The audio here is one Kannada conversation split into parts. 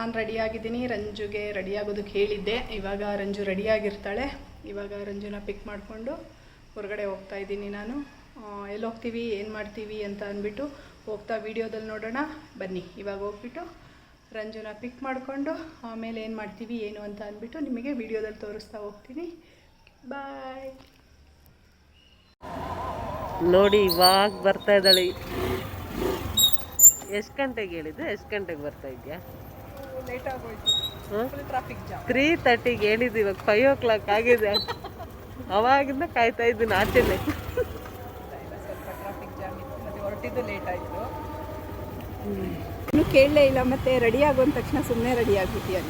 ನಾನು ರೆಡಿಯಾಗಿದ್ದೀನಿ. ರಂಜುಗೆ ರೆಡಿಯಾಗೋದಕ್ಕೆ ಹೇಳಿದ್ದೆ. ಇವಾಗ ರಂಜು ರೆಡಿಯಾಗಿರ್ತಾಳೆ. ಇವಾಗ ರಂಜುನ ಪಿಕ್ ಮಾಡಿಕೊಂಡು ಹೊರಗಡೆ ಹೋಗ್ತಾ ಇದ್ದೀನಿ ನಾನು. ಎಲ್ಲಿ ಹೋಗ್ತೀವಿ, ಏನು ಮಾಡ್ತೀವಿ ಅಂತ ಅಂದ್ಬಿಟ್ಟು ಹೋಗ್ತಾ ವೀಡಿಯೋದಲ್ಲಿ ನೋಡೋಣ ಬನ್ನಿ. ಇವಾಗ ಹೋಗ್ಬಿಟ್ಟು ರಂಜುನ ಪಿಕ್ ಮಾಡಿಕೊಂಡು ಆಮೇಲೆ ಏನು ಮಾಡ್ತೀವಿ ಏನು ಅಂತ ಅಂದ್ಬಿಟ್ಟು ನಿಮಗೆ ವೀಡಿಯೋದಲ್ಲಿ ತೋರಿಸ್ತಾ ಹೋಗ್ತೀನಿ. ಬಾಯ್. ನೋಡಿ ಇವಾಗ ಬರ್ತಾ ಇದ್ದಾಳೆ. ಎಷ್ಟು ಗಂಟೆಗೆ ಹೇಳಿದ್ದು, ಎಷ್ಟು ಗಂಟೆಗೆ ಬರ್ತಾ ಇದೆಯಾ? ಲೇಟ್ ಆಗೋಯ್ತು, ಟ್ರಾಫಿಕ್ ಜಾಮ್. 3:30ಗೆ ಹೇಳಿದ್ದು, ಇವಾಗ 5 o'clock ಆಗಿದೆ. ಅವಾಗಿಂದ ಕಾಯ್ತಾ ಇದ್ದೀನಿ ಆಚೆನೆ. ಸ್ವಲ್ಪ ಟ್ರಾಫಿಕ್ ಜಾಮ್ ಇತ್ತು, ಮತ್ತೆ ಹೊರಟಿದ್ದು ಲೇಟ್ ಆಯಿತು. ಇನ್ನೂ ಕೇಳಲೇ ಇಲ್ಲ, ಮತ್ತೆ ರೆಡಿ ಆಗೋದ ತಕ್ಷಣ ಸುಮ್ಮನೆ ರೆಡಿ ಆಗಿಬಿಟ್ಟಿಯಾ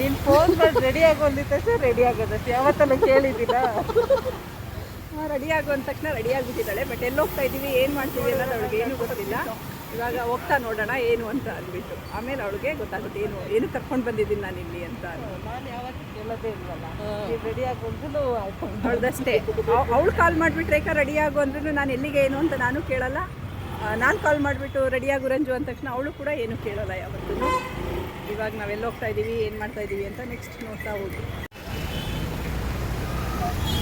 ನೀನು ಫೋನ್ ಮಾಡಿ ರೆಡಿ ಆಗೋದಿದ್ದ ತಕ್ಷಣ ರೆಡಿ ಆಗೋದಷ್ಟು ಯಾವತ್ತಲ್ಲ ಕೇಳಿದ್ದೀರಾ? ರೆಡಿ ಆಗುವಂದ ತಕ್ಷಣ ರೆಡಿ ಆಗಿಬಿಟ್ಟಿದ್ದಾಳೆ. ಬಟ್ ಎಲ್ಲಿ ಹೋಗ್ತಾ ಇದ್ದೀವಿ, ಏನು ಮಾಡ್ತೀವಿ ಅನ್ನೋದು ಅವಳಿಗೆ ಏನೂ ಗೊತ್ತಿಲ್ಲ. ಇವಾಗ ಹೋಗ್ತಾ ನೋಡೋಣ ಏನು ಅಂತ ಅಂದ್ಬಿಟ್ಟು ಆಮೇಲೆ ಅವಳಿಗೆ ಗೊತ್ತಾಗುತ್ತೆ ಏನು ಕರ್ಕೊಂಡು ಬಂದಿದ್ದೀನಿ ನಾನು ಇಲ್ಲಿ ಅಂತ. ನಾನು ಯಾವತ್ತೂ ಕೇಳೋದೇ ಇಲ್ವಲ್ಲ, ರೆಡಿ ಆಗೋದು ಅವಳದಷ್ಟೇ. ಅವಳು ಕಾಲ್ ಮಾಡಿಬಿಟ್ರೆ ರೆಡಿ ಆಗು ಅಂದ್ರೂ ನಾನು ಎಲ್ಲಿಗೆ ಏನು ಅಂತ ನಾನು ಕೇಳಲ್ಲ. ನಾನು ಕಾಲ್ ಮಾಡಿಬಿಟ್ಟು ರೆಡಿಯಾಗು ರಂಜು ಅಂದ ತಕ್ಷಣ ಅವಳು ಕೂಡ ಏನು ಕೇಳಲ್ಲ ಯಾವತ್ತೂ. ಇವಾಗ ನಾವೆಲ್ಲ ಹೋಗ್ತಾ ಇದ್ದೀವಿ, ಏನು ಮಾಡ್ತಾ ಇದ್ದೀವಿ ಅಂತ ನೆಕ್ಸ್ಟ್ ನೋಡ್ತಾ ಹೋಗಿ.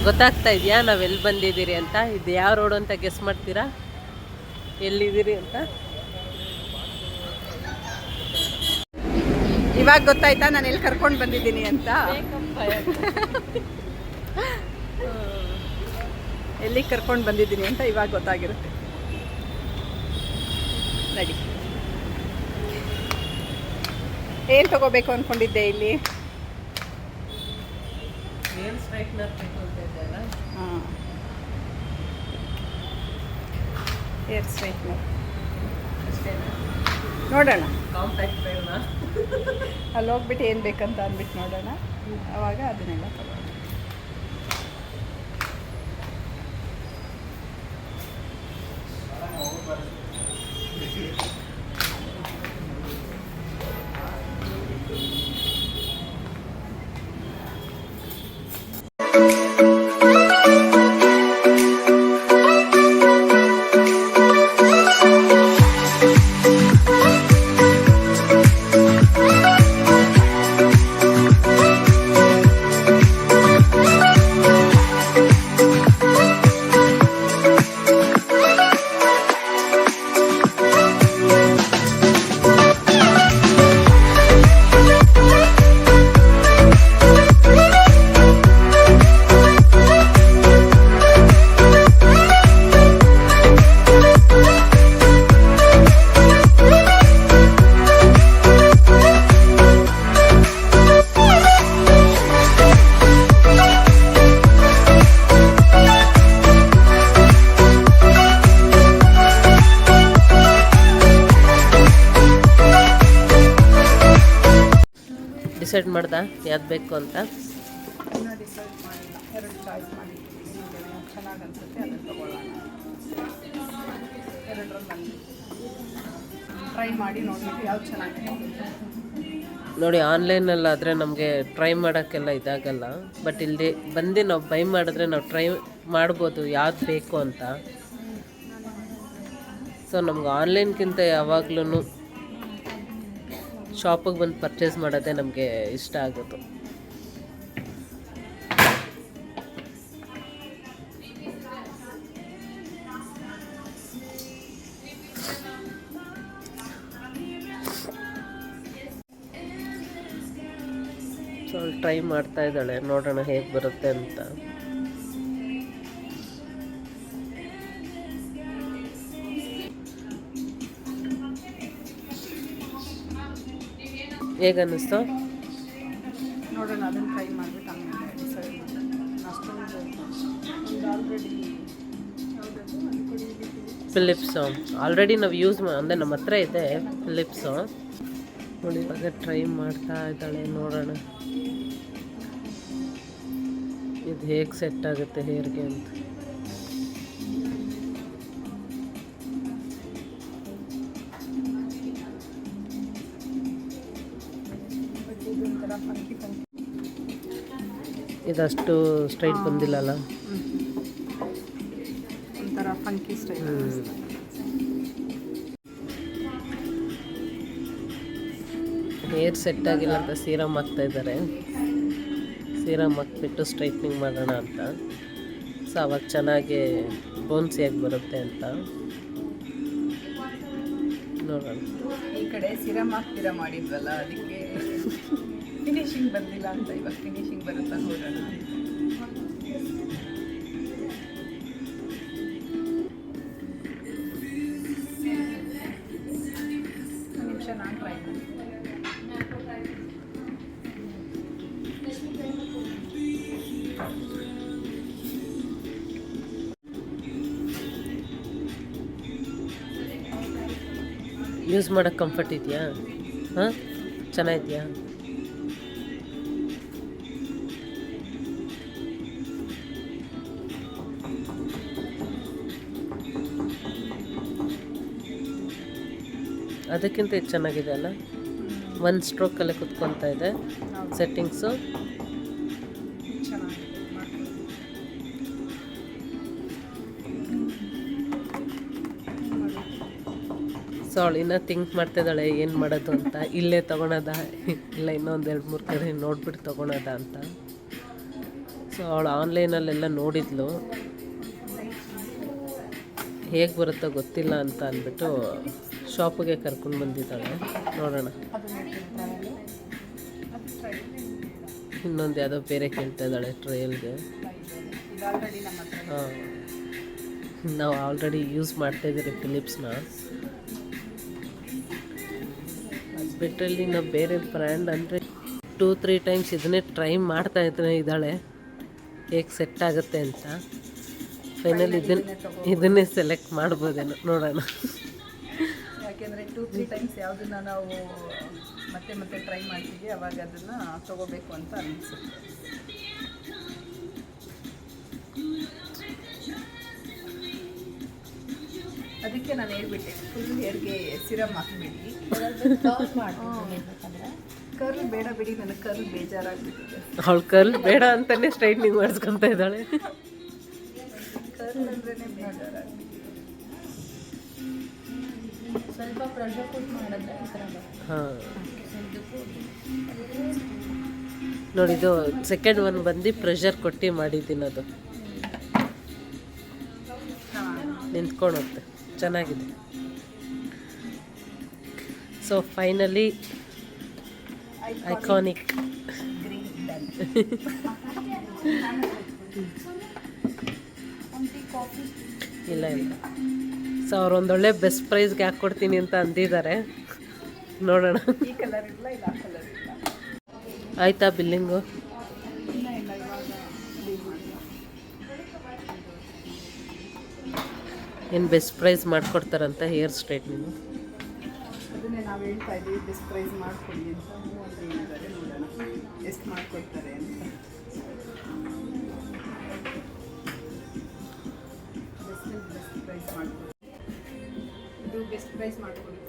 ಗೊತ್ತಾಗ್ತಾ ಇದೆಯಾ ನಾವೆಲ್ಲಿ ಬಂದಿದ್ದೀರಿ ಅಂತ? ಇದು ಯಾವ ರೋಡು ಅಂತ ಗೆಸ್ ಮಾಡ್ತೀರಾ? ಎಲ್ಲಿದ್ದೀರಿ ಅಂತ ಇವಾಗ ಗೊತ್ತಾಯ್ತಾ ನಾನು ಎಲ್ಲಿ ಕರ್ಕೊಂಡು ಬಂದಿದ್ದೀನಿ ಅಂತ? ಎಲ್ಲಿಗೆ ಕರ್ಕೊಂಡು ಬಂದಿದ್ದೀನಿ ಅಂತ ಇವಾಗ ಗೊತ್ತಾಗಿರುತ್ತೆ. ನಡಿ. ಏನು ತಗೋಬೇಕು ಅಂದ್ಕೊಂಡಿದ್ದೆ ಇಲ್ಲಿ? ಏರ್ ಸ್ಟ್ರೈಟ್ನರ್ ಬೇಕು ಅಂತ ಇದ್ದಲ್ಲ. ಹಾಂ, ಏರ್ ಸ್ಟ್ರೈಟ್ನರ್ ಅಷ್ಟೇನಾ? ನೋಡೋಣ. ಕಾಂಪ್ಯಾಕ್ಟ್ ಬೇಡನಾ? ಅಲ್ಲಿ ಹೋಗ್ಬಿಟ್ಟು ಏನು ಬೇಕಂತ ಅಂದ್ಬಿಟ್ಟು ನೋಡೋಣ. ಆವಾಗ ಅದನ್ನೆಲ್ಲ ತಗೋಣ. ಡಿಸೈಡ್ ಮಾಡ್ದ ಯಾವ್ದು ಬೇಕು ಅಂತ? ಡಿಸೈಡ್ ಮಾಡಿಲ್ಲ, 2 ಚಾಯ್ಸ್ ಮಾಡಿದ್ದೀನಿ. ಚೆನ್ನಾಗಿ ಅನಿಸುತ್ತೆ ಅದನ್ನು ತಗೊಳ್ಳೋಣ. 2ರಲ್ಲಿ ಟ್ರೈ ಮಾಡಿ ನೋಡ್ಬಿಟ್ಟು ಯಾವ್ದು ಚೆನ್ನಾಗಿದೆ. ನೋಡಿ ಆನ್ಲೈನಲ್ಲಾದರೆ ನಮಗೆ ಟ್ರೈ ಮಾಡೋಕ್ಕೆಲ್ಲ ಇದಾಗಲ್ಲ. ಬಟ್ ಇಲ್ಲಿ ಬಂದು ನಾವು ಬೈ ಮಾಡಿದ್ರೆ ನಾವು ಟ್ರೈ ಮಾಡ್ಬೋದು ಯಾವ್ದು ಬೇಕು ಅಂತ. ಸೊ ನಮ್ಗೆ ಆನ್ಲೈನ್ಗಿಂತ ಯಾವಾಗ್ಲೂ ಶಾಪಿಗೆ ಬಂದು ಪರ್ಚೇಸ್ ಮಾಡೋದೇ ನಮಗೆ ಇಷ್ಟ ಆಗೋದು. ಸೊ ಅವಳು ಟ್ರೈ ಮಾಡ್ತಾ ಇದ್ದಾಳೆ, ನೋಡೋಣ ಹೇಗೆ ಬರುತ್ತೆ ಅಂತ. ಹೇಗನ್ನಿಸ್ತು ನೋಡೋಣ, ಅದನ್ನು ಟ್ರೈ ಮಾಡಿಬಿಟ್ಟು ಆಮೇಲೆ ಡಿಸೈಡ್ ಮಾಡೋಣ. ಅಷ್ಟೊಂದು ಆಲ್ರೆಡಿ ಫಿಲಿಪ್ಸು ಆಲ್ರೆಡಿ ನಾವು ಯೂಸ್ ಅಂದರೆ ನಮ್ಮ ಹತ್ರ ಇದೆ ಫಿಲಿಪ್ಸು. ನೋಡಿ ಇವಾಗ ಟ್ರೈ ಮಾಡ್ತಾ ಇದ್ದಾಳೆ, ನೋಡೋಣ ಇದು ಹೇಗೆ ಸೆಟ್ ಆಗುತ್ತೆ ಹೇರ್ಗೆ ಅಂತ. ಇದಷ್ಟು ಸ್ಟ್ರೈಟ್ ಬಂದಿಲ್ಲಲ್ಲ, ಒಂಥರ ಫಂಕಿ ಸ್ಟೈಲ್. ಹೇರ್ ಸೆಟ್ ಆಗಿಲ್ಲ ಅಂತ ಸೀರಮ್ ಹಾಕ್ತಾ ಇದ್ದಾರೆ. ಸೀರಮ್ ಹಾಕ್ಬಿಟ್ಟು ಸ್ಟ್ರೈಟ್ನಿಂಗ್ ಮಾಡೋಣ ಅಂತ. ಸೊ ಅವಾಗ ಚೆನ್ನಾಗಿ ಬೌನ್ಸಿಯಾಗಿ ಬರುತ್ತೆ ಅಂತ ನೋಡೋಣ. ಈ ಕಡೆ ಸಿರಮ್ ಹಾಕ್ತೀರಾ ಮಾಡಿದ್ವಲ್ಲ, ಅದಕ್ಕೆ ಫಿನಿಶಿಂಗ್ ಬಂದಿಲ್ಲ ಅಂತ. ಇವಾಗ ಫಿನಿಶಿಂಗ್ ಬರುತ್ತಾ ನೋಡೋಣ. ನಿಮಿಷ ನಾನು ಟ್ರೈ ಮಾಡಿ. ಯೂಸ್ ಮಾಡೋಕ್ಕೆ ಕಂಫರ್ಟ್ ಇದೆಯಾ? ಹಾಂ, ಚೆನ್ನಾಗಿದೆಯಾ? ಅದಕ್ಕಿಂತ ಇದು ಚೆನ್ನಾಗಿದೆ ಅಲ್ಲ. ಒಂದು ಸ್ಟ್ರೋಕಲ್ಲೇ ಕುತ್ಕೊತಾ ಇದೆ ಸೆಟ್ಟಿಂಗ್ಸು. ಸೊ ಅವಳು ಇನ್ನೂ ಥಿಂಕ್ ಮಾಡ್ತಿದ್ದಾಳೆ ಏನು ಮಾಡೋದು ಅಂತ. ಇಲ್ಲೇ ತೊಗೊಳೋದ ಇಲ್ಲ ಇನ್ನೊಂದು 2-3 ಕಡೆ ನೋಡ್ಬಿಟ್ಟು ತೊಗೊಳೋದ ಅಂತ. ಸೊ ಅವಳು ಆನ್ಲೈನಲ್ಲೆಲ್ಲ ನೋಡಿದ್ಲು, ಹೇಗೆ ಬರುತ್ತೋ ಗೊತ್ತಿಲ್ಲ ಅಂತ ಅಂದ್ಬಿಟ್ಟು ಶಾಪಿಗೆ ಕರ್ಕೊಂಡು ಬಂದಿದ್ದಾಳೆ. ನೋಡೋಣ. ಇನ್ನೊಂದು ಯಾವುದೋ ಬೇರೆ ಕೇಳ್ತಾ ಇದ್ದಾಳೆ ಟ್ರಯಲ್ಗೆ. ಹಾಂ, ನಾವು ಆಲ್ರೆಡಿ ಯೂಸ್ ಮಾಡ್ತಾಯಿದ್ದೀರಿ ಫಿಲಿಪ್ಸ್ನ. ಅದು ಬಿಟ್ಟರಲ್ಲಿ ನಾವು ಬೇರೆ ಬ್ರ್ಯಾಂಡ್ ಅಂದರೆ 2-3 ಟೈಮ್ಸ್ ಇದನ್ನೇ ಟ್ರೈ ಮಾಡ್ತಾ ಇದ್ದಾಳೆ ಹೇಗೆ ಸೆಟ್ ಆಗುತ್ತೆ ಅಂತ. ಫೈನಲ್ ಇದನ್ನೇ ಸೆಲೆಕ್ಟ್ ಮಾಡ್ಬೋದೇನೋ, ನೋಡೋಣ. ಯಾಕೆಂದರೆ 2-3 ಟೈಮ್ಸ್ ಯಾವುದನ್ನ ನಾವು ಮತ್ತೆ ಮತ್ತೆ ಟ್ರೈ ಮಾಡ್ತೀವಿ, ಅವಾಗ ಅದನ್ನು ತೊಗೋಬೇಕು ಅಂತ ಅನಿಸುತ್ತೆ. ಅದಕ್ಕೆ ನಾನು ಹೇಳ್ಬಿಟ್ಟೆ, ಫುಲ್ ಹೇರ್ಗೆ ಸಿರಮ್ ಹಾಕ್ಬಿಡಿ. ಕರ್ಲ್ ಬೇಡ ಬಿಡಿ, ನನಗೆ ಕರ್ಲ್ ಬೇಜಾರಾಗ್ಬಿಟ್ಟಿದೆ. ಅವಳು ಕರ್ಲ್ ಬೇಡ ಅಂತಲೇ ಸ್ಟ್ರೈಟ್ನಿಂಗ್ ಮಾಡಿಸ್ಕೊತಾ ಇದ್ದಾಳೆ. ಕರ್ಲ್ ಅಂದ್ರೇ ಬೇಜಾರಾಗ್ಬಿಟ್ಟಿದೆ. ಸ್ವಲ್ಪ ಪ್ರೆಷರ್ ಕುಟ್ ಮಾಡಿದ್ರೆ ಈ ಥರ ಬರುತ್ತೆ. ಹಾಂ, ನೋಡಿದು ಸೆಕೆಂಡ್ ಒನ್ ಬಂದು ಪ್ರೆಷರ್ ಕೊಟ್ಟು ಮಾಡಿದ್ದೀನಿ. ಅದು ನಿಂತ್ಕೊಳುತ್ತೆ, ಚೆನ್ನಾಗಿದೆ. ಸೊ ಫೈನಲಿ ಐಕಾನಿಕ್ ಇಲ್ಲ ಇಲ್ಲ. ಸೊ ಅವ್ರು ಒಂದೊಳ್ಳೆ ಬೆಸ್ಟ್ ಪ್ರೈಸ್ಗೆ ಹಾಕ್ಕೊಡ್ತೀನಿ ಅಂತ ಅಂದಿದ್ದಾರೆ. ನೋಡೋಣ. ಈ ಕಲರ್ ಇಲ್ಲ, ಇಲ್ಲ ಆ ಕಲರ್ ಇಲ್ಲ. ಆಯಿತಾ ಬಿಲ್ಲಿಂಗು? ಇಲ್ಲ ಇಲ್ಲ, ಇವಾಗ ಏನು ಬೆಸ್ಟ್ ಪ್ರೈಸ್ ಮಾಡಿಕೊಡ್ತಾರಂತ ಹೇರ್ ಸ್ಟ್ರೈಟ್ನಿಂಗು? ಅದನ್ನೇ ನಾವು ಹೇಳ್ತಾ ಇದ್ದೀವಿ, ಬೆಸ್ಟ್ ಪ್ರೈಸ್ ಮಾಡಿಕೊಡಿ ಅಂತ. ಅಂತ ಹೇಳಿದ್ದಾರೆ, ನೋಡೋಣ ಎಷ್ಟು ಮಾಡಿಕೊಡ್ತಾರೆ ಅಂತ. ಬೆಸ್ಟ್ ಪ್ರೈಸ್ ಮಾಡಿಕೊಡಿ, ಇದು ಬೆಸ್ಟ್ ಪ್ರೈಸ್ ಮಾಡಿಕೊಡಿ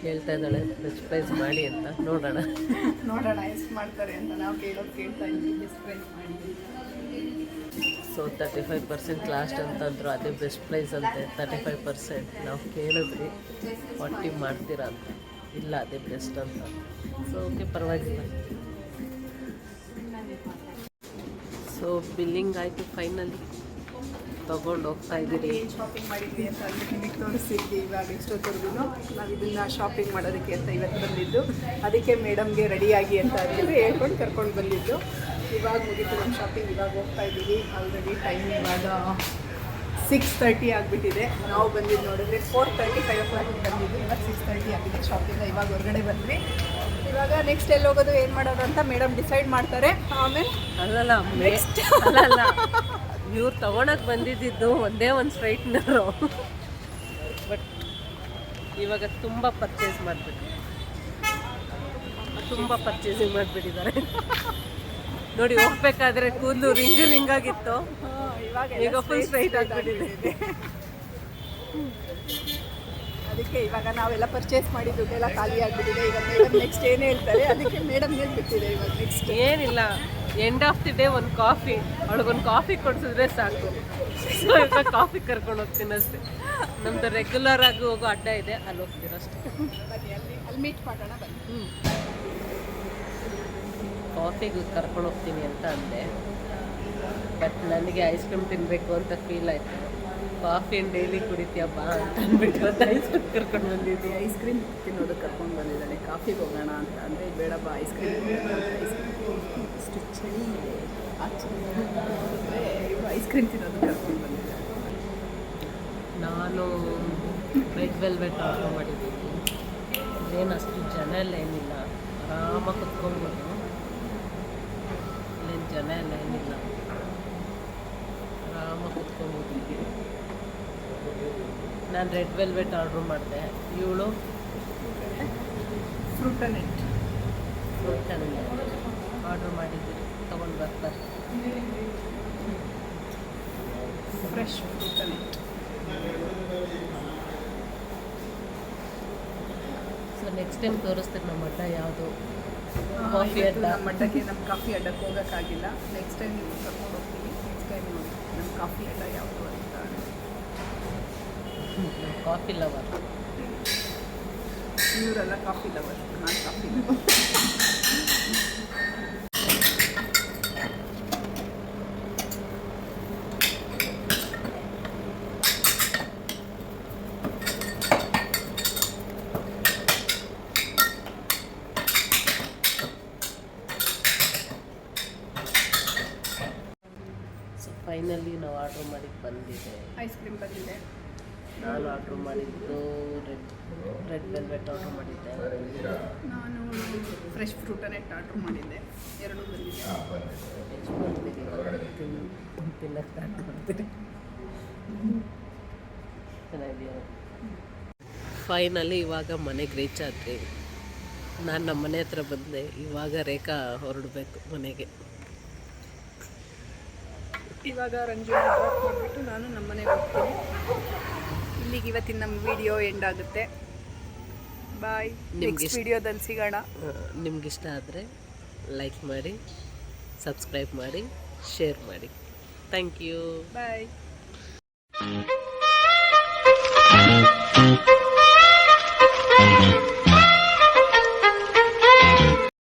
ಹೇಳ್ತಾ ಇದ್ದಾಳೆ ಬೆಸ್ಟ್ ಪ್ರೈಸ್ ಮಾಡಿ ಅಂತ. ನೋಡೋಣ ನೋಡೋಣ ಎಷ್ಟು ಮಾಡ್ತಾರೆ ಅಂತ. ನಾವು ಕೇಳ್ತಾ ಇದ್ದೀವಿ, ಬೆಸ್ಟ್ ಪ್ರೈಸ್ ಮಾಡಿ. ಸೊ 35% ಲಾಸ್ಟ್ ಅಂತಂದ್ರು, ಅದೇ ಬೆಸ್ಟ್ ಪ್ರೈಸ್ ಅಂತೆ. 35% ನಾವು ಕೇಳಿದ್ರಿ 40 ಮಾಡ್ತೀರಾ ಅಂತ. ಇಲ್ಲ, ಅದೇ ಬೆಸ್ಟ್ ಅಂತ. ಸೊ ಓಕೆ, ಪರವಾಗಿಲ್ಲ. ಸೊ ಬಿಲ್ಲಿಂಗ್ ಆಯಿತು. ಫೈನಲಿ ತೊಗೊಂಡು ಹೋಗ್ತಾ ಇದ್ದೀರಿ. ಏನು ಶಾಪಿಂಗ್ ಮಾಡಿದ್ವಿ ಅಂತ ಅಂದ್ಬಿಟ್ಟು ನಿಮಗೆ ತೋರಿಸಿದ್ವಿ. ಇವಾಗ ಇಷ್ಟೊತ್ತವರೆಗೂ ನಾವು ಇದನ್ನು ಶಾಪಿಂಗ್ ಮಾಡೋದಕ್ಕೆ ಅಂತ ಇವತ್ತು ಬಂದಿದ್ದು. ಅದಕ್ಕೆ ಮೇಡಮ್ಗೆ ರೆಡಿಯಾಗಿ ಅಂತ ಅಂದ್ಬಿಟ್ಟು ಹೇಳ್ಕೊಂಡು ಕರ್ಕೊಂಡು ಬಂದಿದ್ದು. ಇವಾಗ ಮುಗಿತು ನಮ್ಮ ಶಾಪಿಂಗ್. ಇವಾಗ ಹೋಗ್ತಾ ಇದ್ದೀವಿ. ಆಲ್ರೆಡಿ ಟೈಮ್ ಇವಾಗ 6:30 ಆಗಿಬಿಟ್ಟಿದೆ. ನಾವು ಬಂದಿದ್ದು ನೋಡಿದ್ರೆ 4:30, 5 o'clock ಬಂದಿದ್ದು. ಇವಾಗ 6:30 ಆಗಿದೆ ಶಾಪಿಂಗ್. ಇವಾಗ ಹೊರಗಡೆ ಬಂದ್ವಿ. ಇವಾಗ ನೆಕ್ಸ್ಟ್ ಎಲ್ಲಿ ಹೋಗೋದು, ಏನು ಮಾಡೋದು ಅಂತ ಮೇಡಮ್ ಡಿಸೈಡ್ ಮಾಡ್ತಾರೆ. ಆಮೇಲೆ ಅಲ್ಲಲ್ಲ ಅಲ್ಲಲ್ಲ ಇವ್ರು ತೊಗೊಳಕ್ಕೆ ಬಂದಿದ್ದು ಒಂದೇ ಒಂದು ಸ್ಟ್ರೈಟ್ನರು. ಬಟ್ ಇವಾಗ ತುಂಬ ಪರ್ಚೇಸ್ ಮಾಡಿಬಿಟ್ಟು ತುಂಬ ಪರ್ಚೇಸಿಂಗ್ ಮಾಡಿಬಿಟ್ಟಿದ್ದಾರೆ. ನೋಡಿ, ಹೋಗ್ಬೇಕಾದ್ರೆ ಕೂದಲು ರಿಂಗ್ ಆಗಿತ್ತು, ಈಗ ಫುಲ್ ಸ್ಟ್ರೈಟ್ ಆಗಿಬಿಟ್ಟಿದೆ. ಅದಕ್ಕೆ ಇವಾಗ ನಾವೆಲ್ಲ ಪರ್ಚೇಸ್ ಮಾಡಿ ದುಡ್ಡೆಲ್ಲ ಖಾಲಿ ಆಗಿಬಿಟ್ಟಿದೆ. ಈಗ ಮೇಡಮ್ ನೆಕ್ಸ್ಟ್ ಏನು ಹೇಳ್ತಾರೆ ಅದಕ್ಕೆ ಮೇಡಮ್ ಹೇಳ್ಬಿಟ್ಟಿದೆ. ಇವಾಗ ನೆಕ್ಸ್ಟ್ ಏನಿಲ್ಲ, ಎಂಡ್ ಆಫ್ ದಿ ಡೇ ಒಂದು ಕಾಫಿ, ಅವಳಿಗೊಂದು ಕಾಫಿ ಕೊಡಿಸಿದ್ರೆ ಸಾಕು. ಸೊ ಈಗ ಕಾಫಿ ಕರ್ಕೊಂಡು ಹೋಗ್ತೀನಿ ಅಷ್ಟೇ. ನಮ್ಮದು ರೆಗ್ಯುಲರ್ ಆಗಿ ಹೋಗೋ ಅಡ್ಡ ಇದೆ, ಅಲ್ಲಿ ಹೋಗ್ತೀನಿ ಅಷ್ಟೇ. ಅಲ್ಲಿ ಮೀಟ್ ಮಾಡೋಣ ಬನ್ನಿ. ಕಾಫಿಗೆ ಕರ್ಕೊಂಡು ಹೋಗ್ತೀನಿ ಅಂತ ಅಂದೆ, ಬಟ್ ನನಗೆ ಐಸ್ ಕ್ರೀಮ್ ತಿನ್ನಬೇಕು ಅಂತ ಫೀಲ್ ಆಯಿತು. ಕಾಫಿನ ಡೈಲಿ ಕುಡಿತೀಯ ಬಾ ಅಂತ ಅಂದ್ಬಿಟ್ಟು ಇವತ್ತು ಐಸ್ ಕ್ರೀಮ್ ಕರ್ಕೊಂಡು ಬಂದಿದ್ದೆ. ಐಸ್ ಕ್ರೀಮ್ ತಿನ್ನೋದಕ್ಕೆ ಕರ್ಕೊಂಡು ಬಂದಿದ್ದಾನೆ. ಕಾಫಿಗೆ ಹೋಗೋಣ ಅಂತ ಅಂದರೆ ಬೇಡಪ್ಪ ಐಸ್ ಕ್ರೀಮ್ ಇಷ್ಟು ಚಳಿ ಇದೆ, ಆ ಚಳಿ ಇವರು ಐಸ್ ಕ್ರೀಮ್ ತಿನ್ನೋದಕ್ಕೆ ಕರ್ಕೊಂಡು ಬಂದಿದ್ದಾರೆ. ನಾನು ರೆಡ್ ವೆಲ್ವೆಟ್ ಆರ್ಡರ್ ಮಾಡಿದ್ದೀನಿ. ಏನು ಅಷ್ಟು ಜನ ಎಲ್ಲ ಏನಿಲ್ಲ, ಆರಾಮಾಗಿ ಕುತ್ಕೊಬೋದು. ಇಲ್ಲೇನು ಜನ ಎಲ್ಲ ಏನಿಲ್ಲ, ಆರಾಮಾಗಿ ಕುತ್ಕೊಬೋದು. ನಾನು ರೆಡ್ ವೆಲ್ವೆಟ್ ಆರ್ಡ್ರ್ ಮಾಡಿದೆ. ಇವಳು ಫ್ರೂಟ್ ನೆಟ್ ಆರ್ಡ್ರ್ ಮಾಡಿದ್ದೀನಿ, ತೊಗೊಂಡು ಬರ್ತಾರೆ. Fresh fruit net. So next time ತೋರಿಸ್ತೀನಿ ನಮ್ಮ ಅಡ್ಡ ಯಾವುದು. ಕಾಫಿ ಅಡ್ಡ. ನಮ್ಮ ಅಡ್ಡಕ್ಕೆ ನಮ್ಮ ಕಾಫಿ ಅಡ್ಡಕ್ಕೆ ಹೋಗೋಕ್ಕಾಗಿಲ್ಲ. ನೆಕ್ಸ್ಟ್ ಟೈಮ್ ನೀವು ಕರ್ಕೊಂಡು ಹೋಗ್ತೀವಿ. ನೆಕ್ಸ್ಟ್ ಟೈಮ್ ನಮ್ಮ ಕಾಫಿ ಅಡ್ಡ ಯಾವುದು ಅಂತ. Coffee lover. ಇವರೆಲ್ಲ ಕಾಫಿ ಲವರ್, ನಾನು ಕಾಫಿ ಲವರ್. ಸೊ ಫೈನಲಿ ನಾವು ಆರ್ಡ್ರ್ ಮಾಡಿದ್ದು ಬಂದಿದೆ. ಐಸ್ ಕ್ರೀಮ್ ಬಂದಿದೆ. ನಾನು ಆರ್ಡ್ರ್ ಮಾಡಿದ್ದು ರೆಡ್ ವೆಲ್ವೆಟ್ ಆರ್ಡ್ರ್ ಮಾಡಿದ್ದೆ. ನಾನು ಫ್ರೆಶ್ ಫ್ರೂಟ್ ನೆಟ್ ಆರ್ಡ್ರ್ ಮಾಡಿದ್ದೆ. ಎರಡೂ ಬಂದಿದೆ. ಎಷ್ಟು ಬರ್ತೀವಿ ತಿನ್ನಕ್ಕೆ ಸ್ಟಾರ್ಟ್ ಮಾಡ್ತೀರಿ. ಚೆನ್ನಾಗಿದೆಯಾ? ಫೈನಲಿ ಇವಾಗ ಮನೆಗೆ ರೀಚ್ ಆದ್ರಿ. ನಾನು ನಮ್ಮ ಮನೆ ಹತ್ರ ಬಂದೆ. ಇವಾಗ ರೇಖಾ ಹೊರಡಬೇಕು ಮನೆಗೆ. ಇವಾಗ ರಂಜುನ ಡ್ರಾಪ್ ಮಾಡಿಬಿಟ್ಟು ನಾನು ನಮ್ಮ ಮನೆಗೆ ಹೋಗ್ತೀನಿ. ಇಲ್ಲಿಗೆ ಇವತ್ತಿನ ನಮ್ಮ ವಿಡಿಯೋ ಎಂಡ್ ಆಗುತ್ತೆ. ಬಾಯ್. ನೆಕ್ಸ್ಟ್ ವಿಡಿಯೋದಲ್ಲಿ ಸಿಗೋಣ. ನಿಮ್ಗಿಷ್ಟ ಆದರೆ ಲೈಕ್ ಮಾಡಿ, ಸಬ್ಸ್ಕ್ರೈಬ್ ಮಾಡಿ, ಶೇರ್ ಮಾಡಿ. Thank you. ಬಾಯ್.